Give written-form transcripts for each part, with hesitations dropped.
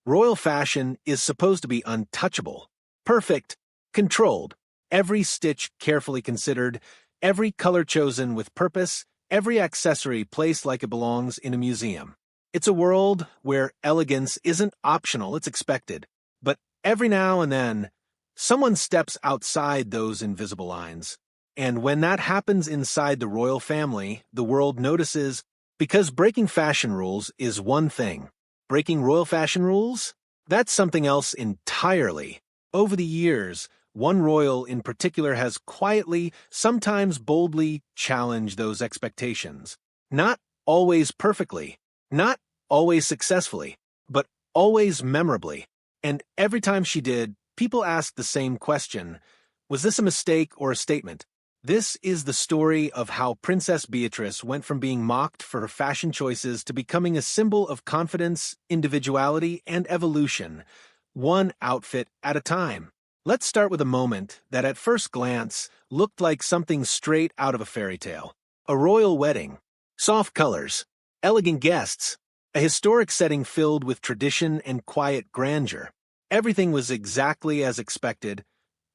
Royal fashion is supposed to be untouchable, perfect, controlled, every stitch carefully considered, every color chosen with purpose, every accessory placed like it belongs in a museum. It's a world where elegance isn't optional, it's expected. But every now and then, someone steps outside those invisible lines. And when that happens inside the royal family, the world notices, because breaking fashion rules is one thing. Breaking royal fashion rules? That's something else entirely. Over the years, one royal in particular has quietly, sometimes boldly, challenged those expectations. Not always perfectly, not always successfully, but always memorably. And every time she did, people asked the same question: was this a mistake or a statement? This is the story of how Princess Beatrice went from being mocked for her fashion choices to becoming a symbol of confidence, individuality, and evolution, one outfit at a time. Let's start with a moment that at first glance looked like something straight out of a fairy tale. A royal wedding, soft colors, elegant guests, a historic setting filled with tradition and quiet grandeur. Everything was exactly as expected,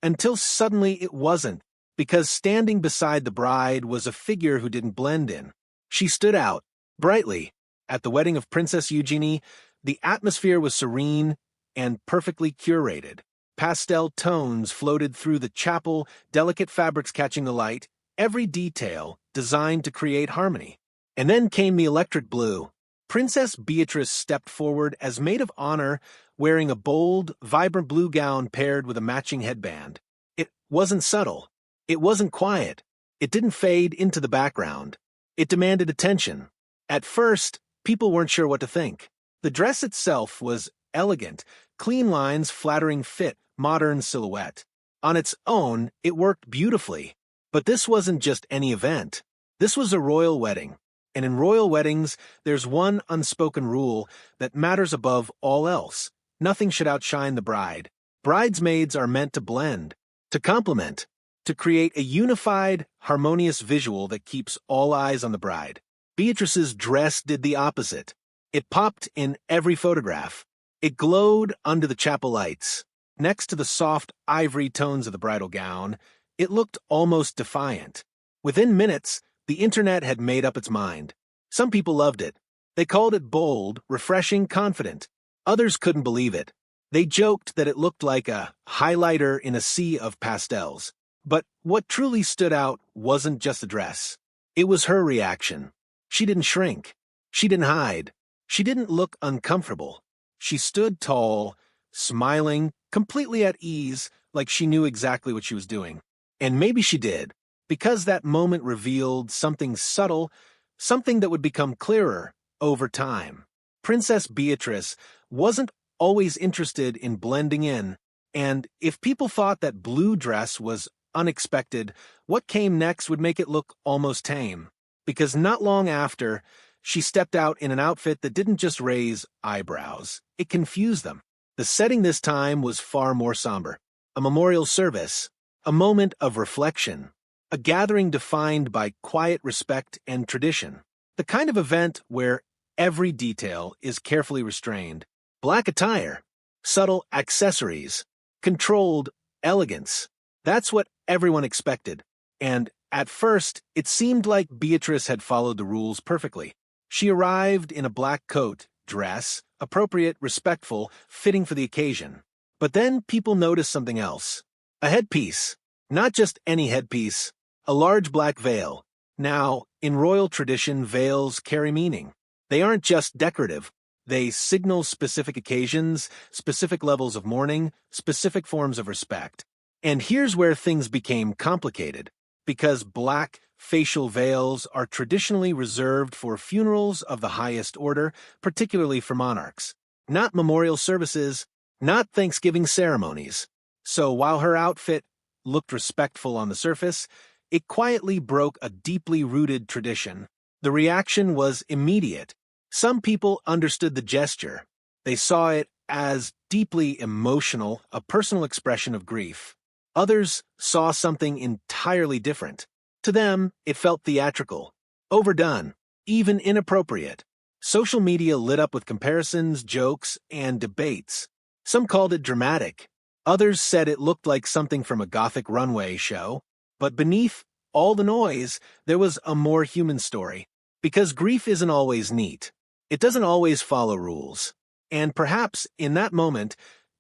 until suddenly it wasn't, because standing beside the bride was a figure who didn't blend in. She stood out, brightly. At the wedding of Princess Eugenie, the atmosphere was serene and perfectly curated. Pastel tones floated through the chapel, delicate fabrics catching the light, every detail designed to create harmony. And then came the electric blue. Princess Beatrice stepped forward as maid of honor, wearing a bold, vibrant blue gown paired with a matching headband. It wasn't subtle. It wasn't quiet. It didn't fade into the background. It demanded attention. At first, people weren't sure what to think. The dress itself was elegant, clean lines, flattering fit, modern silhouette. On its own, it worked beautifully. But this wasn't just any event. This was a royal wedding. And in royal weddings, there's one unspoken rule that matters above all else. Nothing should outshine the bride. Bridesmaids are meant to blend, to complement, to create a unified, harmonious visual that keeps all eyes on the bride. Beatrice's dress did the opposite. It popped in every photograph. It glowed under the chapel lights. Next to the soft ivory tones of the bridal gown, it looked almost defiant. Within minutes, the internet had made up its mind. Some people loved it. They called it bold, refreshing, confident. Others couldn't believe it. They joked that it looked like a highlighter in a sea of pastels. But what truly stood out wasn't just the dress. It was her reaction. She didn't shrink. She didn't hide. She didn't look uncomfortable. She stood tall, smiling, completely at ease, like she knew exactly what she was doing. And maybe she did, because that moment revealed something subtle, something that would become clearer over time. Princess Beatrice wasn't always interested in blending in, and if people thought that blue dress was unexpected, what came next would make it look almost tame. Because not long after, she stepped out in an outfit that didn't just raise eyebrows, it confused them. The setting this time was far more somber. A memorial service, a moment of reflection, a gathering defined by quiet respect and tradition. The kind of event where every detail is carefully restrained. Black attire, subtle accessories, controlled elegance. That's what everyone expected. And at first, it seemed like Beatrice had followed the rules perfectly. She arrived in a black coat, dress, appropriate, respectful, fitting for the occasion. But then people noticed something else. A headpiece. Not just any headpiece. A large black veil. Now, in royal tradition, veils carry meaning. They aren't just decorative. They signal specific occasions, specific levels of mourning, specific forms of respect. And here's where things became complicated. Because black facial veils are traditionally reserved for funerals of the highest order, particularly for monarchs. Not memorial services, not Thanksgiving ceremonies. So while her outfit looked respectful on the surface, it quietly broke a deeply rooted tradition. The reaction was immediate. Some people understood the gesture. They saw it as deeply emotional, a personal expression of grief. Others saw something entirely different. To them, it felt theatrical, overdone, even inappropriate. Social media lit up with comparisons, jokes, and debates. Some called it dramatic. Others said it looked like something from a Gothic runway show. But beneath all the noise, there was a more human story. Because grief isn't always neat. It doesn't always follow rules. And perhaps, in that moment,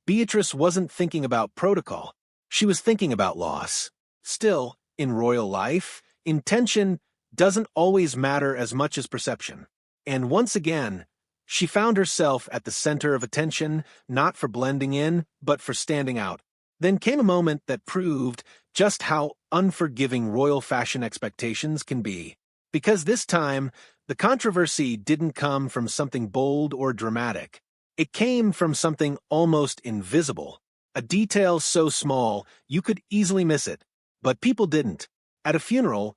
Beatrice wasn't thinking about protocol. She was thinking about loss. Still, in royal life, intention doesn't always matter as much as perception. And once again, she found herself at the center of attention, not for blending in, but for standing out. Then came a moment that proved just how unforgiving royal fashion expectations can be. Because this time, the controversy didn't come from something bold or dramatic. It came from something almost invisible, a detail so small you could easily miss it. But people didn't. At a funeral,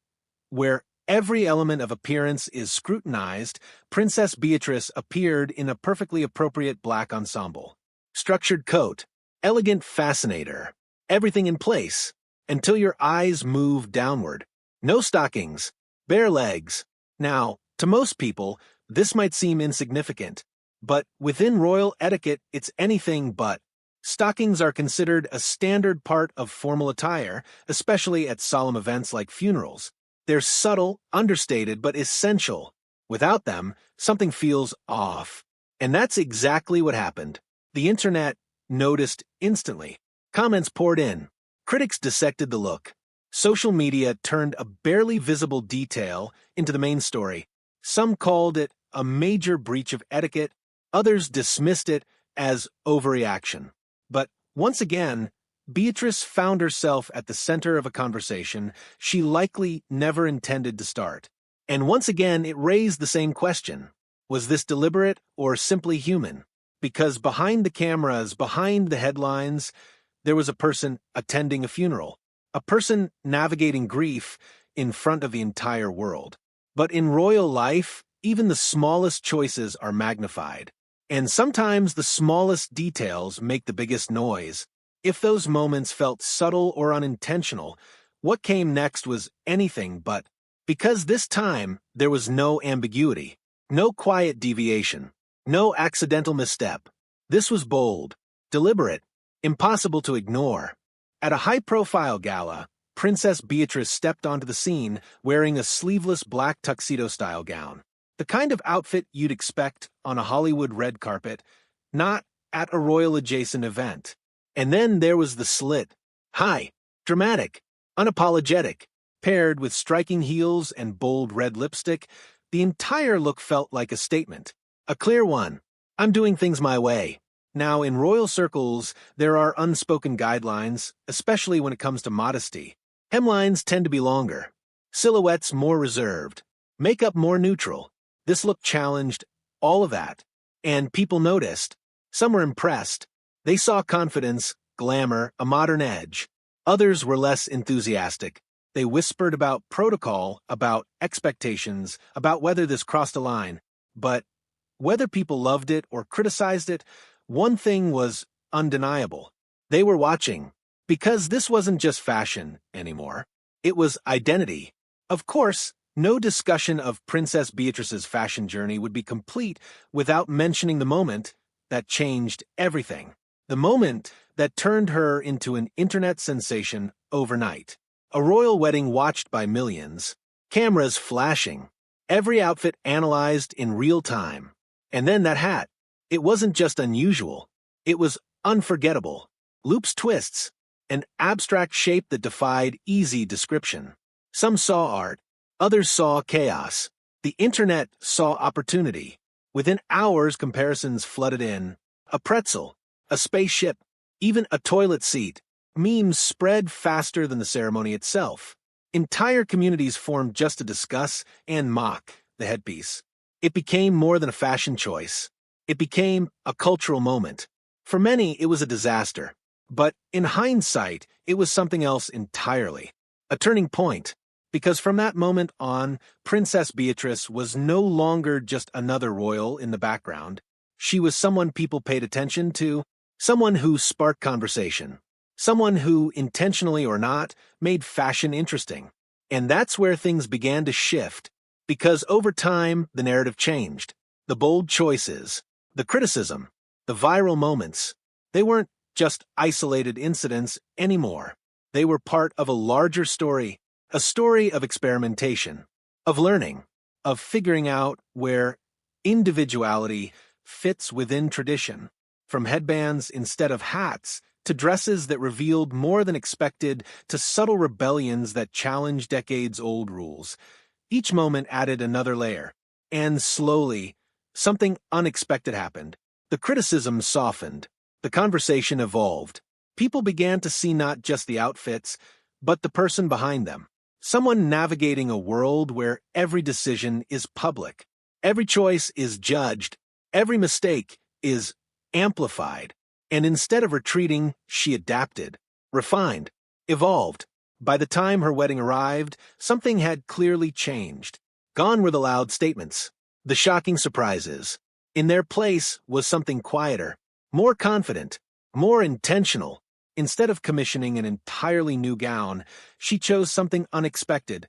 where every element of appearance is scrutinized, Princess Beatrice appeared in a perfectly appropriate black ensemble. Structured coat, elegant fascinator, everything in place, until your eyes move downward. No stockings, bare legs. Now, to most people, this might seem insignificant, but within royal etiquette, it's anything but. Stockings are considered a standard part of formal attire, especially at solemn events like funerals. They're subtle, understated, but essential. Without them, something feels off. And that's exactly what happened. The internet noticed instantly. Comments poured in. Critics dissected the look. Social media turned a barely visible detail into the main story. Some called it a major breach of etiquette. Others dismissed it as overreaction. But once again, Beatrice found herself at the center of a conversation she likely never intended to start. And once again, it raised the same question. Was this deliberate or simply human? Because behind the cameras, behind the headlines, there was a person attending a funeral, a person navigating grief in front of the entire world. But in royal life, even the smallest choices are magnified. And sometimes the smallest details make the biggest noise. If those moments felt subtle or unintentional, what came next was anything but. Because this time, there was no ambiguity, no quiet deviation, no accidental misstep. This was bold, deliberate, impossible to ignore. At a high-profile gala, Princess Beatrice stepped onto the scene wearing a sleeveless black tuxedo-style gown. The kind of outfit you'd expect on a Hollywood red carpet, not at a royal-adjacent event. And then there was the slit. High, dramatic, unapologetic, paired with striking heels and bold red lipstick, the entire look felt like a statement. A clear one. I'm doing things my way. Now, in royal circles, there are unspoken guidelines, especially when it comes to modesty. Hemlines tend to be longer. Silhouettes more reserved. Makeup more neutral. This look challenged all of that. And people noticed. Some were impressed. They saw confidence, glamour, a modern edge. Others were less enthusiastic. They whispered about protocol, about expectations, about whether this crossed a line. But whether people loved it or criticized it, one thing was undeniable. They were watching. Because this wasn't just fashion anymore. It was identity. Of course, no discussion of Princess Beatrice's fashion journey would be complete without mentioning the moment that changed everything. The moment that turned her into an internet sensation overnight. A royal wedding watched by millions. Cameras flashing. Every outfit analyzed in real time. And then that hat. It wasn't just unusual. It was unforgettable. Loops, twists. An abstract shape that defied easy description. Some saw art. Others saw chaos. The internet saw opportunity. Within hours, comparisons flooded in. A pretzel. A spaceship. Even a toilet seat. Memes spread faster than the ceremony itself. Entire communities formed just to discuss and mock the headpiece. It became more than a fashion choice. It became a cultural moment. For many, it was a disaster. But in hindsight, it was something else entirely. A turning point. Because from that moment on, Princess Beatrice was no longer just another royal in the background. She was someone people paid attention to, someone who sparked conversation, someone who, intentionally or not, made fashion interesting. And that's where things began to shift. Because over time, the narrative changed. The bold choices, the criticism, the viral moments, they weren't just isolated incidents anymore. They were part of a larger story, a story of experimentation, of learning, of figuring out where individuality fits within tradition. From headbands instead of hats, to dresses that revealed more than expected, to subtle rebellions that challenged decades-old rules. Each moment added another layer. And slowly, something unexpected happened. The criticism softened. The conversation evolved. People began to see not just the outfits, but the person behind them. Someone navigating a world where every decision is public. Every choice is judged. Every mistake is amplified. And instead of retreating, she adapted, refined, evolved. By the time her wedding arrived, something had clearly changed. Gone were the loud statements, the shocking surprises. In their place was something quieter, more confident, more intentional. Instead of commissioning an entirely new gown, she chose something unexpected.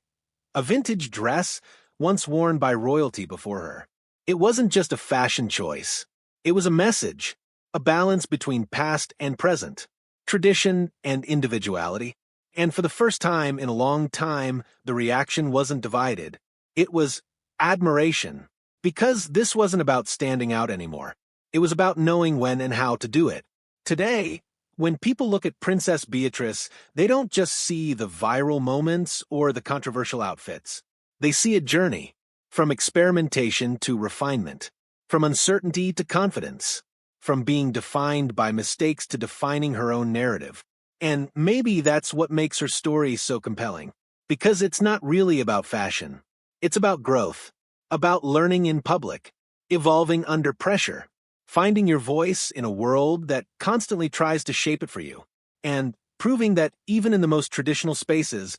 A vintage dress once worn by royalty before her. It wasn't just a fashion choice. It was a message, a balance between past and present, tradition and individuality. And for the first time in a long time, the reaction wasn't divided. It was admiration. Because this wasn't about standing out anymore. It was about knowing when and how to do it. Today, when people look at Princess Beatrice, they don't just see the viral moments or the controversial outfits. They see a journey, from experimentation to refinement, from uncertainty to confidence, from being defined by mistakes to defining her own narrative. And maybe that's what makes her story so compelling. Because it's not really about fashion. It's about growth, about learning in public, evolving under pressure, finding your voice in a world that constantly tries to shape it for you, and proving that even in the most traditional spaces,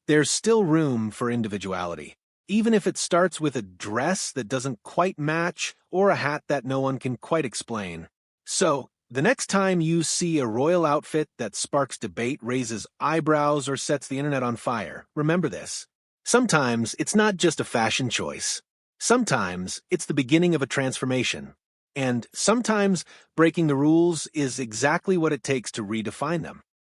there's still room for individuality, even if it starts with a dress that doesn't quite match or a hat that no one can quite explain. So, the next time you see a royal outfit that sparks debate, raises eyebrows, or sets the internet on fire, remember this. Sometimes it's not just a fashion choice. Sometimes it's the beginning of a transformation. And sometimes breaking the rules is exactly what it takes to redefine them.